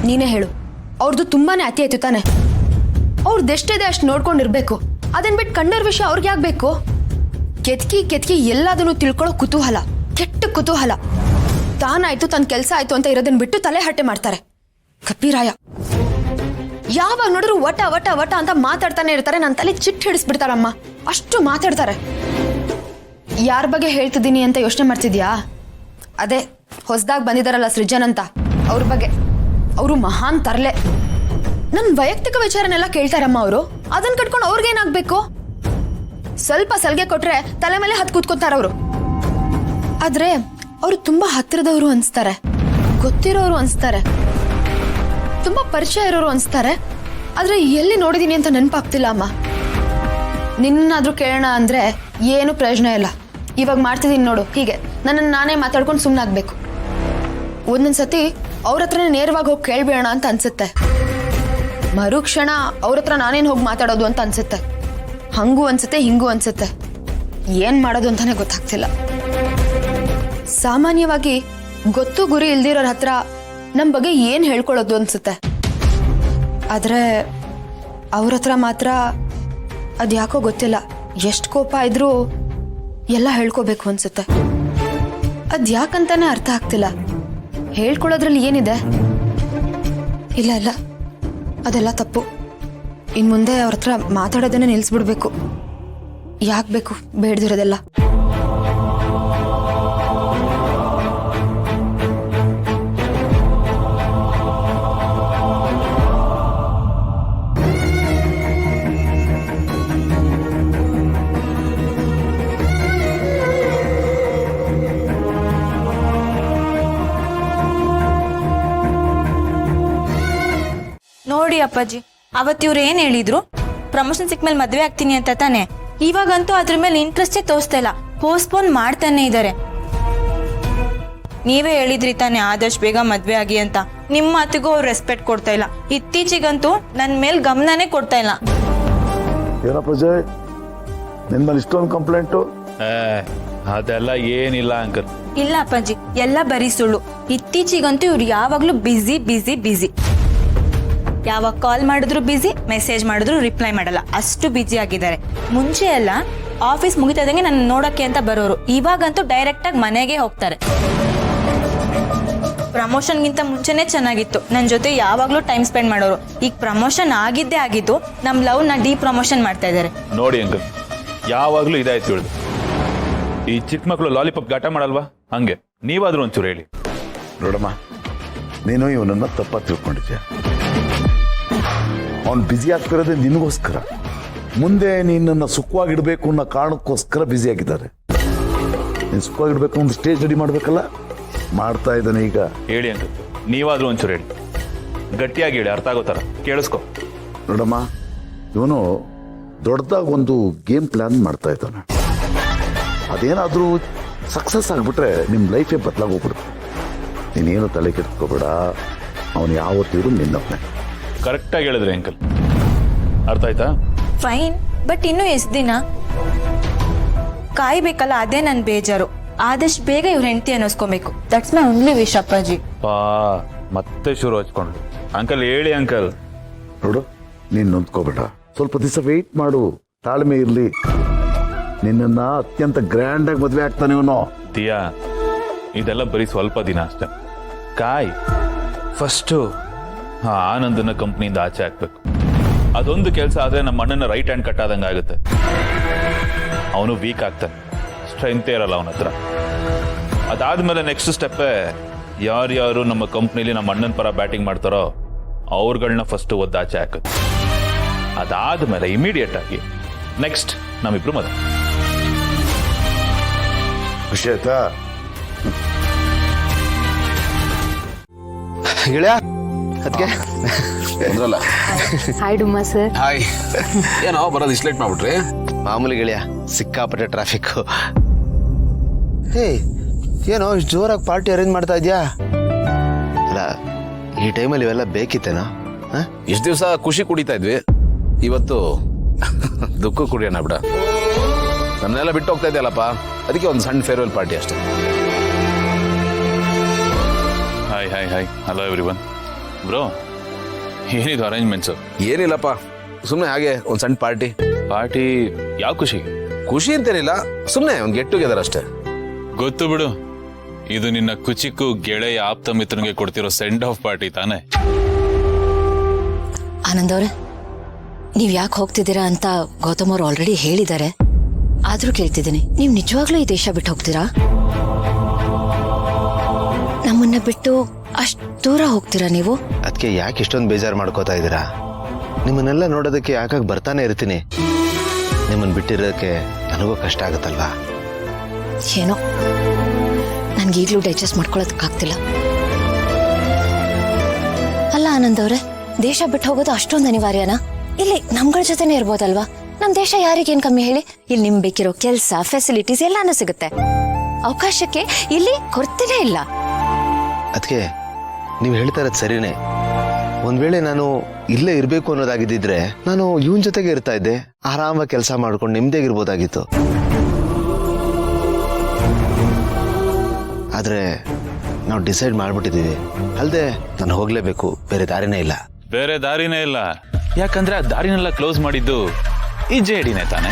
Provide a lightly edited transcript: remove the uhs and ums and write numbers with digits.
ನೀನೇ ಹೇಳು. ಅವ್ರದ್ದು ತುಂಬಾನೇ ಅತಿ ಆಯ್ತು ತಾನೆ. ಅವ್ರದ್ದೆಷ್ಟಿದೆ ಅಷ್ಟು ನೋಡ್ಕೊಂಡಿರ್ಬೇಕು. ಅದನ್ ಬಿಟ್ಟು ಕಂಡರ್ ವಿಷಯ ಅವ್ರಿಗೆ ಆಗ್ಬೇಕು. ಕೆತ್ಕಿ ಎಲ್ಲದನ್ನು ತಿಳ್ಕೊಳ್ಳೋ ಕುತೂಹಲ, ಕೆಟ್ಟ ಕುತೂಹಲ. ತಾನಾಯ್ತು ತನ್ನ ಕೆಲಸ ಆಯ್ತು ಅಂತ ಇರೋದನ್ನ ಬಿಟ್ಟು ತಲೆ ಹಟ್ಟೆ ಮಾಡ್ತಾರೆ. ಕಪ್ಪಿರಾಯ ಯಾವಾಗ ನೋಡಿದ್ರು ವಟ ವಟ ವಟ ಅಂತ ಮಾತಾಡ್ತಾನೆ ಇರ್ತಾರೆ. ನನ್ನ ತಲೆ ಚಿಟ್ಟು ಹಿಡಿಸ್ಬಿಡ್ತಾರಮ್ಮ, ಅಷ್ಟು ಮಾತಾಡ್ತಾರೆ. ಯಾರ ಬಗ್ಗೆ ಹೇಳ್ತಿದ್ದೀನಿ ಅಂತ ಯೋಚನೆ ಮಾಡ್ತಿದ್ಯಾ? ಅದೇ ಹೊಸದಾಗಿ ಬಂದಿದಾರಲ್ಲ ಸೃಜನ್ ಅಂತ, ಅವ್ರ ಬಗ್ಗೆ. ಅವರು ಮಹಾನ್ ತರ್ಲೆ. ನನ್ನ ವೈಯಕ್ತಿಕ ವಿಚಾರನೆಲ್ಲ ಕೇಳ್ತಾರಮ್ಮ ಅವರು. ಅದನ್ನ ಕಟ್ಕೊಂಡು ಅವ್ರಿಗೇನಾಗ್ಬೇಕು? ಸ್ವಲ್ಪ ಸಲ್ಗೆ ಕೊಟ್ರೆ ತಲೆ ಮೇಲೆ ಹತ್ತು ಕೂತ್ಕೋತಾರ ಅವರು. ಆದ್ರೆ ಅವರು ತುಂಬಾ ಹತ್ತಿರದವರು ಅನ್ಸ್ತಾರೆ, ಗೊತ್ತಿರೋರು ಅನ್ಸ್ತಾರೆ, ತುಂಬಾ ಪರಿಚಯ ಇರೋರು ಅನ್ಸ್ತಾರೆ. ಆದ್ರೆ ಎಲ್ಲಿ ನೋಡಿದೀನಿ ಅಂತ ನೆನಪಾಗ್ತಿಲ್ಲ ಅಮ್ಮ. ನಿನ್ನಾದ್ರೂ ಕೇಳೋಣ ಅಂದ್ರೆ ಏನು ಪ್ರಯೋಜನ ಇಲ್ಲ. ಇವಾಗ ಮಾಡ್ತಿದ್ದೀನಿ ನೋಡು ಹೀಗೆ, ನನ್ನನ್ನು ನಾನೇ ಮಾತಾಡ್ಕೊಂಡು ಸುಮ್ಮನಾಗ್ಬೇಕು. ಒಂದೊಂದ್ಸತಿ ಅವ್ರ ಹತ್ರನೇ ನೇರವಾಗಿ ಹೋಗಿ ಕೇಳ್ಬೇಡ ಅಂತ ಅನ್ಸುತ್ತೆ. ಮರುಕ್ಷಣ ಅವ್ರ ಹತ್ರ ನಾನೇನು ಹೋಗಿ ಮಾತಾಡೋದು ಅಂತ ಅನ್ಸುತ್ತೆ. ಹಂಗೂ ಅನ್ಸುತ್ತೆ, ಹಿಂಗೂ ಅನ್ಸುತ್ತೆ. ಏನ್ ಮಾಡೋದು ಅಂತಾನೆ ಗೊತ್ತಾಗ್ತಿಲ್ಲ. ಸಾಮಾನ್ಯವಾಗಿ ಗೊತ್ತು ಗುರಿ ಇಲ್ದಿರೋರ ಹತ್ರ ನಮ್ ಬಗ್ಗೆ ಏನ್ ಹೇಳ್ಕೊಳ್ಳೋದು ಅನ್ಸುತ್ತೆ. ಆದ್ರೆ ಅವ್ರ ಹತ್ರ ಮಾತ್ರ ಅದ್ಯಾಕೋ ಗೊತ್ತಿಲ್ಲ, ಎಷ್ಟು ಕೋಪ ಇದ್ರೂ ಎಲ್ಲ ಹೇಳ್ಕೋಬೇಕು ಅನ್ಸುತ್ತೆ. ಅದ್ಯಾಕಂತಾನೆ ಅರ್ಥ ಆಗ್ತಿಲ್ಲ. ಹೇಳ್ಕೊಳ್ಳೋದ್ರಲ್ಲಿ ಏನಿದೆ? ಇಲ್ಲ, ಅದೆಲ್ಲ ತಪ್ಪು. ಇನ್ ಮುಂದೆ ಅವ್ರ ಹತ್ರ ಮಾತಾಡೋದನ್ನೇ ನಿಲ್ಸ್ಬಿಡ್ಬೇಕು. ಯಾಕೆ ಬೇಕು ಬೇಡ್ದಿರೋದೆಲ್ಲ? ನೋಡಿ ಅಪ್ಪಾಜಿ, ಅವತ್ತು ಇವ್ರು ಏನ್ ಹೇಳಿದ್ರು, ಪ್ರಮೋಷನ್ ಸಿಕ್ಮೇಲೆ ಮದ್ವೆ ಆಗ್ತೀನಿ ಅಂತ ತಾನೆ. ಇವಾಗಂತೂ ಅದ್ರ ಮೇಲೆ ಇಂಟ್ರೆಸ್ಟೇ ತೋರಿಸ್ತಾ ಇಲ್ಲ, ಪೋಸ್ಟ್ಪೋನ್ ಮಾಡ್ತಾನೆ ಇದ್ದಾರೆ. ನೀವೇ ಹೇಳಿದ್ರಿ ತಾನೆ ಆದಷ್ಟು ಬೇಗ ಮದ್ವೆ ಆಗಿ ಅಂತ. ನಿಮ್ಮ ಮಾತಿಗೂ ಅವ್ರು ರೆಸ್ಪೆಕ್ಟ್ ಕೊಡ್ತಾ ಇಲ್ಲ. ಇತ್ತೀಚೆಗಂತೂ ನನ್ನ ಮೇಲೆ ಗಮನನೇ ಕೊಡ್ತಾ ಇಲ್ಲ. ಏನಪ್ಪ ಜಯ್, ನಿನ್ ಮೇಲೆ ಇಷ್ಟೊಂದು ಕಂಪ್ಲೇಂಟು? ಅದೆಲ್ಲ ಏನಿಲ್ಲ ಅಂಕಲ್. ಇಲ್ಲ ಅಪ್ಪಾಜಿ, ಎಲ್ಲ ಬರೀ ಸುಳ್ಳು. ಇತ್ತೀಚೆಗಂತೂ ಇವ್ರು ಯಾವಾಗ್ಲೂ ಬಿಸಿ. ಯಾವಾಗ ಕಾಲ್ ಮಾಡಿದ್ರು ಬಿಸಿ, ಮೆಸೇಜ್ ಮಾಡಿದ್ರು ರಿಪ್ಲೈ ಮಾಡಲ್ಲ, ಅಷ್ಟು ಬಿಜಿ ಆಗಿದ್ದಾರೆ. ಮುಂಚೆ ಎಲ್ಲ ಆಫೀಸ್ ಮುಗಿತದಂಗೆ ನನ್ನ ನೋಡಕ್ಕೆ ಅಂತ ಬರೋರು, ಇವಾಗಂತೂ ಡೈರೆಕ್ಟ್ ಆಗಿ ಮನೆಗೆ ಹೋಗ್ತಾರೆ. ಪ್ರಮೋಷನ್ಗಿಂತ ಮುಂಚೆನೆ ಚೆನ್ನಾಗಿತ್ತು, ನನ್ನ ಜೊತೆ ಯಾವಾಗ್ಲೂ ಟೈಮ್ ಸ್ಪೆಂಡ್ ಮಾಡೋರು. ಈಗ ಪ್ರಮೋಷನ್ ಆಗಿದ್ದು ನಮ್ ಲವ್ ನ ಡಿ ಪ್ರಮೋಷನ್ ಮಾಡ್ತಾ ಇದ್ದಾರೆ. ನೋಡಿ ಅಂಕಲ್, ಯಾವಾಗ್ಲೂ ಇದಾಯ್ತು ಹೇಳುದು. ಈ ಚಿಕ್ಕ ಮಕ್ಕಳು ಲಾಲಿಪಾಪ್ ಗಾಟ ಮಾಡಲ್ವಾ, ಹಂಗೆ ನೀವಾದ್ರೂ ಒಂಚೂರು ಹೇಳಿ. ನೋಡಮ್ಮ, ನೀನು ಇವನನ್ನ ತಪ್ಪಾಗಿ ತಿಳ್ಕೊಂಡಿದ್ಯಾ. ಅವನು ಬ್ಯುಸಿ ಆಗ್ತಿರೋದೇ ನಿನಗೋಸ್ಕರ. ಮುಂದೆ ನಿನ್ನನ್ನು ಸುಖವಾಗಿಡ್ಬೇಕು ಅನ್ನೋ ಕಾರಣಕ್ಕೋಸ್ಕರ ಬ್ಯುಸಿ ಆಗಿದ್ದಾರೆ. ನೀನು ಸುಖವಾಗಿಡ್ಬೇಕು ಒಂದು ಸ್ಟೇಜ್ ರೆಡಿ ಮಾಡ್ಬೇಕಲ್ಲ, ಮಾಡ್ತಾ ಇದ್ದಾನೆ ಈಗ. ಹೇಳಿ ಅಂಕಲ್, ನೀವಾದ್ರೂ ಒಂಚೂರು ಹೇಳಿ, ಗಟ್ಟಿಯಾಗಿ ಹೇಳಿ, ಅರ್ಥ ಆಗೋ ಥರ ಕೇಳಿಸ್ಕೊ. ನೋಡಮ್ಮ, ಇವನು ದೊಡ್ಡದಾಗಿ ಒಂದು ಗೇಮ್ ಪ್ಲಾನ್ ಮಾಡ್ತಾ ಇದ್ದಾನೆ. ಅದೇನಾದರೂ ಸಕ್ಸಸ್ ಆಗಿಬಿಟ್ರೆ ನಿಮ್ಮ ಲೈಫೇ ಬದಲಾಗೋಗ್ಬಿಡುತ್ತೆ. ನೀನೇನು ತಲೆ ಕೆಡ್ಕೋಬೇಡ, ಅವನು ಯಾವತ್ತಿದ್ರು ನಿನ್ನಪ್ಪನೆ. ಕರೆಕ್ಟಾಗಿ ಹೇಳಿದ್ರಿ ಅಂಕಲ್, ಅರ್ಥ ಆಯ್ತಾ? ಫೈನ್, ಬಟ್ ಇನ್ನೂ ಎಷ್ಟು ದಿನ ಕಾಯ್ಬೇಕಲ್ಲ, ಅದೇ ನನ್ ಬೇಜಾರು. ಆದಷ್ಟು ಬೇಗ ಇವ್ರ ಹೆಂಡತಿ ಅನ್ನಿಸ್ಕೊಬೇಕು. ದಟ್ಸ್ ಮೈ ಓನ್ಲಿ ವಿಶ್ ಅಪ್ಪಾಜಿ. ಮತ್ತೆ ಶುರು ಹಚ್ಕೊಂಡು. ಅಂಕಲ್ ಹೇಳಿ ಅಂಕಲ್. ನೋಡು, ನೀನು ನೊಂದ್ಕೋಬೇಡ, ಸ್ವಲ್ಪ ದಿವಸ ವೆಯ್ಟ್ ಮಾಡು, ತಾಳ್ಮೆ ಇರಲಿ. ನಿನ್ನನ್ನು ಅತ್ಯಂತ ಗ್ರ್ಯಾಂಡ್ ಆಗಿ ಮದುವೆ ಆಗ್ತಾನೆ ಇವನು. ದಿಯಾ, ಇದೆಲ್ಲ ಬರೀ ಸ್ವಲ್ಪ ದಿನ ಅಷ್ಟೆ, ಕಾಯ್. ಫಸ್ಟು ಆನಂದನ ಕಂಪ್ನಿಯಿಂದ ಆಚೆ ಹಾಕ್ಬೇಕು. ಅದೊಂದು ಕೆಲಸ ಆದ್ರೆ ನಮ್ಮ ಅಣ್ಣನ ರೈಟ್ ಹ್ಯಾಂಡ್ ಕಟ್ ಆದಂಗೆ ಆಗುತ್ತೆ. ಅವನು ವೀಕ್ ಆಗ್ತಾನೆ, ಸ್ಟ್ರೆಂತೇ ಇರಲ್ಲ ಅವನ ಹತ್ರ. ಅದಾದ್ಮೇಲೆ ನೆಕ್ಸ್ಟ್ ಸ್ಟೆಪ್ಪೇ, ಯಾರ್ಯಾರು ನಮ್ಮ ಕಂಪ್ನಿಲಿ ನಮ್ಮ ಅಣ್ಣನ ಪರ ಬ್ಯಾಟಿಂಗ್ ಮಾಡ್ತಾರೋ ಅವ್ರುಗಳನ್ನ ಫಸ್ಟ್ ಒದ್ದಾಚೆ ಹಾಕುತ್ತೆ. ಅದಾದ್ಮೇಲೆ ಇಮಿಡಿಯೇಟ್ ಆಗಿ ನೆಕ್ಸ್ಟ್ ನಮ್ಮಿಬ್ರು ಮದುವೆ. ಖುಷಿ ಆಯ್ತಾ? ಗೆಳೆಯ ಅದಕ್ಕೆ ಬಂದ್ರಲ್ಲ. ಹಾಯ್ ಡುಮ್ಮ ಸರ್. ಹಾಯ್. ಏನೋ ಬರೋದು ಇಷ್ಟು ಲೇಟ್ ಮಾಡ್ಬಿಟ್ರಿ? ಮಾಮೂಲಿ ಗೆಳೆಯ, ಸಿಕ್ಕಾಪಟ್ಟೆ ಟ್ರಾಫಿಕ್. ಹೇ, ಏನೋ ಇಷ್ಟು ಜೋರಾಗಿ ಪಾರ್ಟಿ ಅರೇಂಜ್ ಮಾಡ್ತಾ ಇದೆಯಾ? ಅಲ್ಲ, ಈ ಟೈಮಲ್ಲಿ ಇವೆಲ್ಲ ಬೇಕಿತ್ತೇನೋ? ಇಷ್ಟು ದಿವಸ ಖುಷಿ ಕುಡಿತಾ ಇದ್ವಿ, ಇವತ್ತು ದುಃಖ ಕುಡಿಯೋಣ ಬಿಡ. ನಮ್ಮನ್ನೆಲ್ಲ ಬಿಟ್ಟು ಹೋಗ್ತಾ ಇದೆಯಲ್ಲಪ್ಪ, ಅದಕ್ಕೆ ಒಂದು ಸಣ್ಣ ಫೇರ್ವೆಲ್ ಪಾರ್ಟಿ ಅಷ್ಟೇ. Hi hello everyone. ಬ್ರೋ ಏನಿದು ಅರೇಂಜ್ಮೆಂಟ್ಸು? ಏನಿಲ್ಲಪ್ಪ, ಸುಮ್ಮನೆ ಹಾಗೆ ಒಂದು ಸಣ್ಣ ಪಾರ್ಟಿ. ಪಾರ್ಟಿ ಯಾವ ಖುಷಿ? ಖುಷಿ ಅಂತೇನಿಲ್ಲ, ಸುಮ್ಮನೆ ಒಂದು ಗೆಟ್ ಟುಗೆದರ್ ಅಷ್ಟೇ. ಗೊತ್ತು ಬಿಡು, ಇದು ನಿನ್ನ ಕುಚಿಕ್ಕು ಗೆಳೆಯ ಆಪ್ತ ಮಿತ್ರನಿಗೆ ಕೊಡ್ತಿರೋ ಸೆಂಡ್ ಆಫ್ ಪಾರ್ಟಿ ತಾನೆ? ಆನಂದ್ ಅವ್ರೆ, ನೀವ್ ಯಾಕೆ ಹೋಗ್ತಿದ್ದೀರಾ ಅಂತ ಗೌತಮ್ ಅವ್ರು ಆಲ್ರೆಡಿ ಹೇಳಿದ್ದಾರೆ. ಆದ್ರೂ ಕೇಳ್ತಿದ್ದೀನಿ, ನೀವ್ ನಿಜವಾಗ್ಲೂ ಈ ದೇಶ ಬಿಟ್ಟು ಹೋಗ್ತೀರಾ? ನಮ್ಮನ್ನ ಬಿಟ್ಟು ಅಷ್ಟ್ ದೂರ ಹೋಗ್ತೀರಾ ನೀವು? ಅದಕ್ಕೆ ಯಾಕೆ ಇಷ್ಟೊಂದು ಬೇಜಾರು ಮಾಡ್ಕೋತಾ ಇದ್ದೀರಾ? ನಿಮ್ಮನ್ನೆಲ್ಲ ನೋಡೋದಕ್ಕೆ ಯಾಕಾಗ ಬರ್ತಾನೆ ಇರ್ತೀನಿ. ನಿಮ್ಮನ್ನು ಬಿಟ್ಟಿರೋದಕ್ಕೆ ನನಗೂ ಕಷ್ಟ ಆಗುತ್ತಲ್ವಾ? ಏನೋ ನನ್ಗೆ ಈಗ್ಲೂ ಡೈಜೆಸ್ಟ್ ಮಾಡ್ಕೊಳೋದಕ್ಕಾಗ್ತಿಲ್ಲ. ಅಲ್ಲ ಆನಂದ್ ಅವ್ರೆ, ದೇಶ ಬಿಟ್ಟು ಹೋಗೋದು ಅಷ್ಟೊಂದು ಅನಿವಾರ್ಯನಾ? ಇಲ್ಲಿ ನಮ್ಗಳ ಜೊತೆನೆ ಇರ್ಬೋದಲ್ವಾ? ನಮ್ ದೇಶ ಯಾರಿಗೇನ್ ಕಮ್ಮಿ ಹೇಳಿ? ಇಲ್ಲಿ ನಿಮ್ ಬೇಕಿರೋ ಕೆಲ್ಸ, ಫೆಸಿಲಿಟೀಸ್ ಎಲ್ಲಾನು ಸಿಗುತ್ತೆ. ಅವಕಾಶಕ್ಕೆ ಇಲ್ಲಿ ಕೊರತೆನೇ ಇಲ್ಲ. ಅದಕ್ಕೆ ನೀವು ಹೇಳ್ತಾ ಇರೋದು ಸರಿನೇ. ಒಂದ್ ವೇಳೆ ನಾನು ಇಲ್ಲೇ ಇರ್ಬೇಕು ಅನ್ನೋದಾಗಿದ್ದಿದ್ರೆ ನಾನು ಇವನ್ ಜೊತೆಗೆ ಇರ್ತಾ ಇದ್ದೆ, ಆರಾಮಾಗಿ ಕೆಲಸ ಮಾಡ್ಕೊಂಡು ನೆಮ್ಮದಿಯಾಗಿರ್ಬೋದಾಗಿತ್ತು. ಆದ್ರೆ ನಾವು ಡಿಸೈಡ್ ಮಾಡ್ಬಿಟ್ಟಿದೀವಿ. ಅಲ್ದೆ ನಾನು ಹೋಗ್ಲೇಬೇಕು, ಬೇರೆ ದಾರಿನೇ ಇಲ್ಲ. ಬೇರೆ ದಾರಿನೇ ಇಲ್ಲ, ಯಾಕಂದ್ರೆ ಆ ದಾರಿನೆಲ್ಲ ಕ್ಲೋಸ್ ಮಾಡಿದ್ದು ಈ ಜೆಡಿನೇ ತಾನೆ.